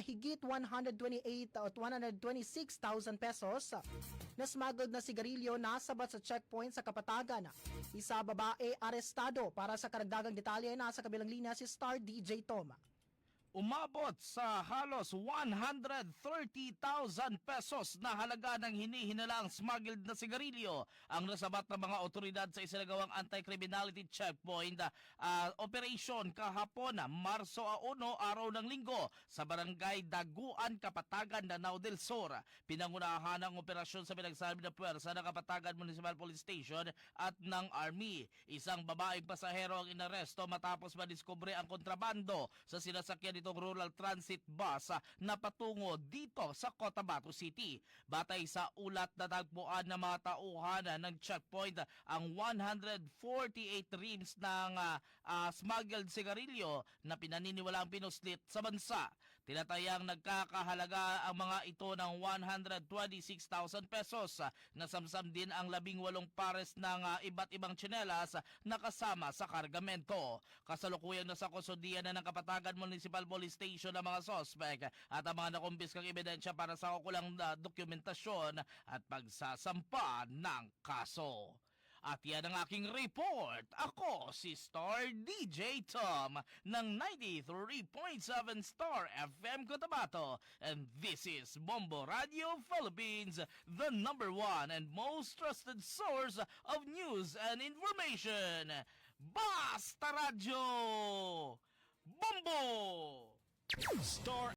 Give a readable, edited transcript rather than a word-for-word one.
higit 128 o 126,000 pesos na smuggled na sigarilyo nasabat sa checkpoint sa Kapatagan. Isa babae arestado. Para sa karagdagang detalye, nasa kabilang linya si Star DJ Tom. Umabot sa halos 130,000 pesos na halaga ng hinihinalang smuggled na sigarilyo ang nasabat ng mga otoridad sa isinagawang anti-criminality checkpoint operation kahapon, Marso 1, araw ng linggo, sa barangay Daguan, Kapatagan, Danao del Sur. Pinangunahan ang operasyon sa pinagsabi na puwersa ng Kapatagan Municipal Police Station at ng Army. Isang babaeng pasahero ang inaresto matapos madiskubre ang kontrabando sa sinasakyan itong rural transit bus na patungo dito sa Cotabato City. Batay sa ulat na tagpuan ng mga tauhan ng checkpoint, ang 148 reams ng smuggled sigarilyo na pinaniniwalaang pinuslit sa bansa. Tinatayang nagkakahalaga ang mga ito ng 126,000 pesos. Nasamsam din ang 18 pares ng iba't ibang tsinelas na kasama sa kargamento. Kasalukuyang nasa kusodian na ng Kapatagan Municipal Police Station ang mga sospek at ang mga nakumpiskang ebidensya para sa kukulang dokumentasyon at pagsasampa ng kaso. At yan ang aking report. Ako si Star DJ Tom ng 93.7 Star FM Cotabato. And this is Bombo Radio Philippines, the #1 and most trusted source of news and information. Basta Radio! Bombo! Star